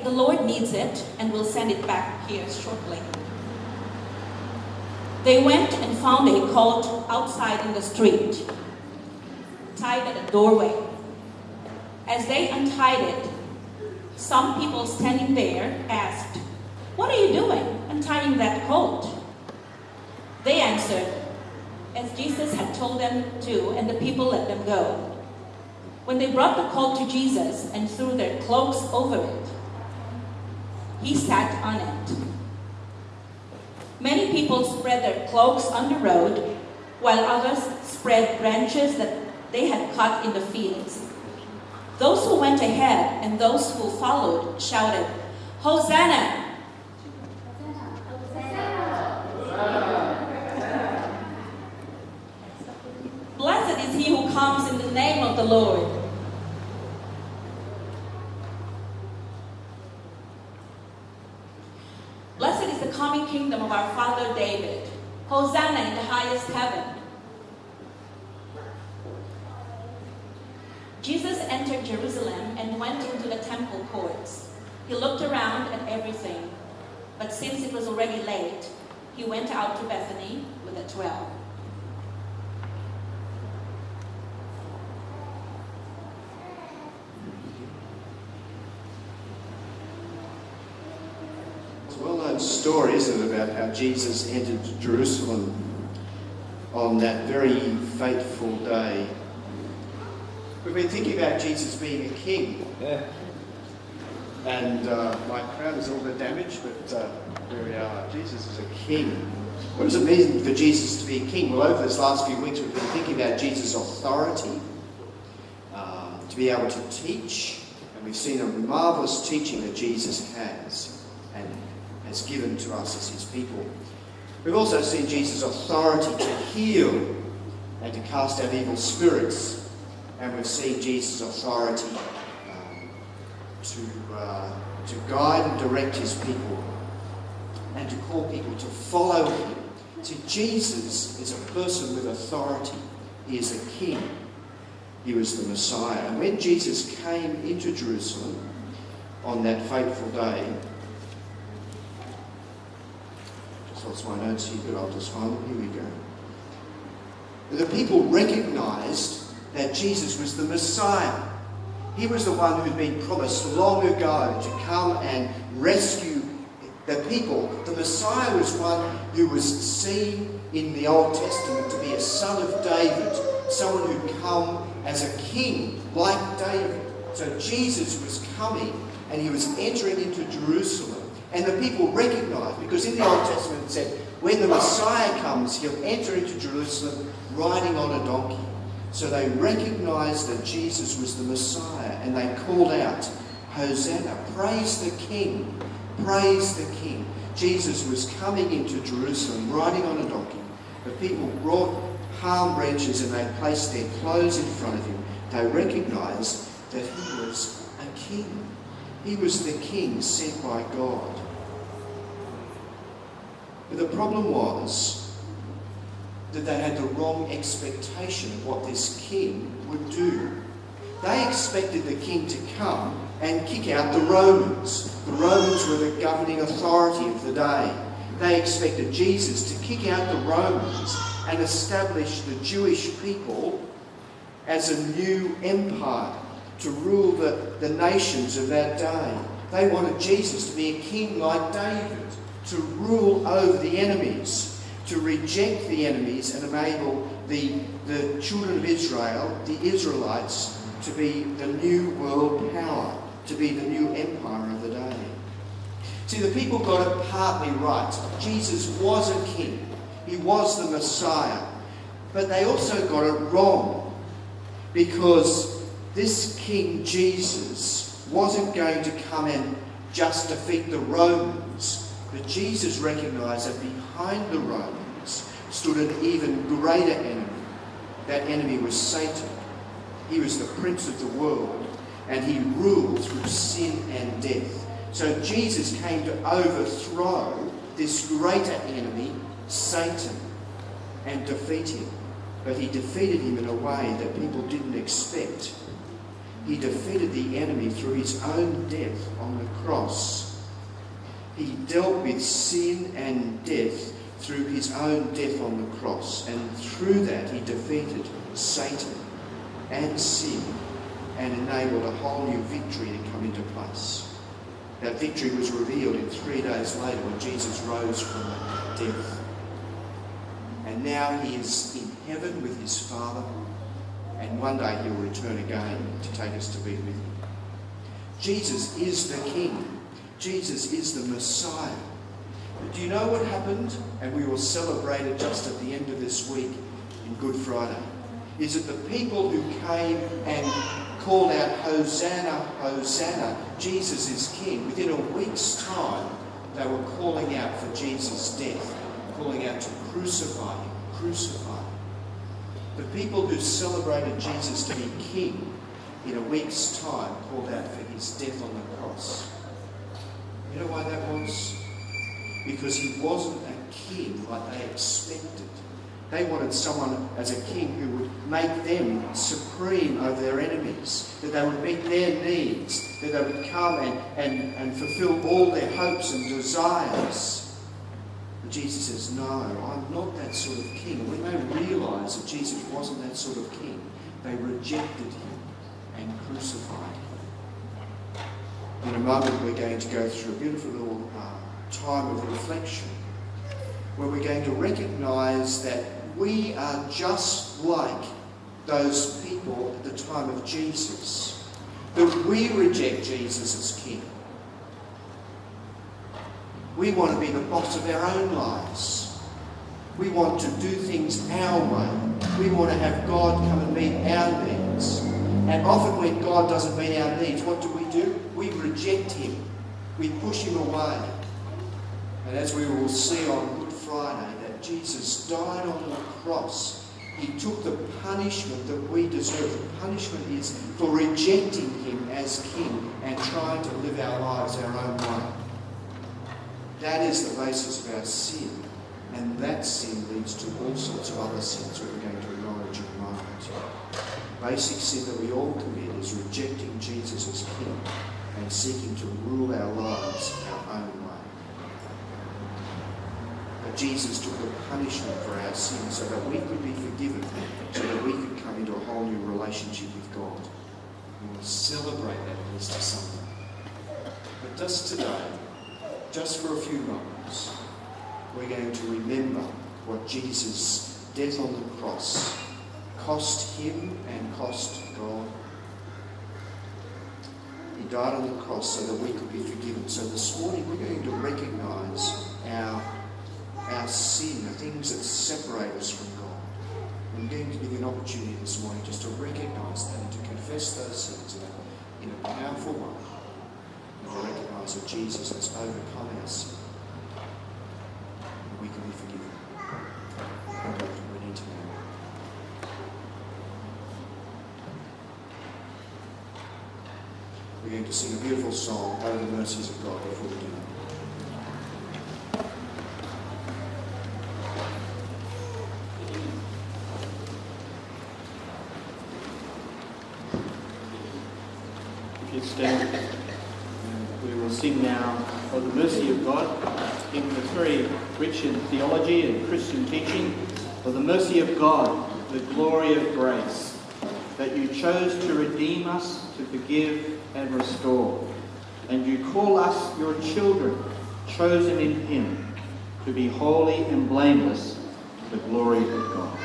the Lord needs it and will send it back here shortly. They went and found a colt outside in the street, tied at a doorway. As they untied it, some people standing there asked, "What are you doing, untying that colt?" They answered, as Jesus had told them to, and the people let them go. When they brought the colt to Jesus and threw their cloaks over it, he sat on it. Many people spread their cloaks on the road, while others spread branches that they had cut in the fields. Those who went ahead and those who followed shouted, "Hosanna! Blessed is he who comes in the name of the Lord." Blessed is the coming kingdom of our father David. Hosanna in the highest heaven. Jesus entered Jerusalem and went into the temple courts. He looked around at everything, but since it was already late, he went out to Bethany with the 12. It's a well-known story, isn't it, about how Jesus entered Jerusalem on that very fateful day. We've been thinking about Jesus being a king. Yeah. And my crown is all the damage, but there we are. Jesus is a king. What does it mean for Jesus to be a king? Well, over this last few weeks, we've been thinking about Jesus' authority to be able to teach. And we've seen a marvellous teaching that Jesus has and has given to us as his people. We've also seen Jesus' authority to heal and to cast out evil spirits. And we've seen Jesus' authority to guide and direct his people and to call people to follow him. See, Jesus is a person with authority. He is a king. He was the Messiah. And when Jesus came into Jerusalem on that fateful day, just lost my notes here, but I'll just find them. Here we go. The people recognised that Jesus was the Messiah. He was the one who'd been promised long ago to come and rescue the people. The Messiah was one who was seen in the Old Testament to be a son of David, someone who'd come as a king like David. So Jesus was coming and he was entering into Jerusalem. And the people recognised, because in the Old Testament it said, when the Messiah comes, he'll enter into Jerusalem riding on a donkey. So they recognised that Jesus was the Messiah and they called out, "Hosanna, praise the King, praise the King." Jesus was coming into Jerusalem riding on a donkey. The people brought palm branches and they placed their clothes in front of him. They recognised that he was a king. He was the king sent by God. But the problem was that they had the wrong expectation of what this king would do. They expected the king to come and kick out the Romans. The Romans were the governing authority of the day. They expected Jesus to kick out the Romans and establish the Jewish people as a new empire to rule the nations of that day. They wanted Jesus to be a king like David, to rule over the enemies, to reject the enemies and enable the children of Israel, the Israelites, to be the new world power, to be the new empire of the day. See, the people got it partly right. Jesus was a king. He was the Messiah. But they also got it wrong, because this King Jesus wasn't going to come and just defeat the Romans. But Jesus recognised that behind the Romans stood an even greater enemy. That enemy was Satan. He was the prince of the world, and he ruled through sin and death. So Jesus came to overthrow this greater enemy, Satan, and defeat him. But he defeated him in a way that people didn't expect. He defeated the enemy through his own death on the cross. He dealt with sin and death through his own death on the cross. And through that, he defeated Satan and sin and enabled a whole new victory to come into place. That victory was revealed in 3 days later when Jesus rose from death. And now he is in heaven with his Father, and one day he'll return again to take us to be with him. Jesus is the King. Jesus is the Messiah. But do you know what happened? And we will celebrate it just at the end of this week in Good Friday. Is that the people who came and called out, Hosanna, Hosanna, Jesus is King. Within a week's time, they were calling out for Jesus' death, calling out to crucify him, crucify him. The people who celebrated Jesus to be King in a week's time called out for his death on the cross. You know why that was? Because he wasn't a king like they expected. They wanted someone as a king who would make them supreme over their enemies, that they would meet their needs, that they would come and fulfill all their hopes and desires. But Jesus says, no, I'm not that sort of king. And when they realised that Jesus wasn't that sort of king, they rejected him and crucified him. In a moment, we're going to go through a beautiful little time of reflection where we're going to recognise that we are just like those people at the time of Jesus, that we reject Jesus as King. We want to be the boss of our own lives. We want to do things our way. We want to have God come and meet our needs. And often when God doesn't meet our needs, what do? We reject him. We push him away. And as we will see on Good Friday, that Jesus died on the cross. He took the punishment that we deserve. The punishment is for rejecting him as King and trying to live our lives our own way. That is the basis of our sin. And that sin leads to all sorts of other sins that we're going to acknowledge in a moment. Basic sin that we all commit is rejecting Jesus as King and seeking to rule our lives our own way. But Jesus took the punishment for our sins so that we could be forgiven, so that we could come into a whole new relationship with God. We will celebrate that on Easter Sunday. But just today, just for a few moments, we're going to remember what Jesus' death on the cross cost him and cost God. He died on the cross so that we could be forgiven. So this morning we're going to recognise our sin, the things that separate us from God. I'm going to give you an opportunity this morning just to recognise that and to confess those sins in a powerful way. And to recognise that Jesus has overcome our sin. And we can be forgiven. We need to know. We're going to sing a beautiful song, Oh, the Mercies of God, before we do that. Stand. We will sing now For the Mercy of God, in the very rich in theology and Christian teaching. For the mercy of God, the glory of grace, that you chose to redeem us, to forgive and restore. And you call us your children, chosen in him, to be holy and blameless to the glory of God.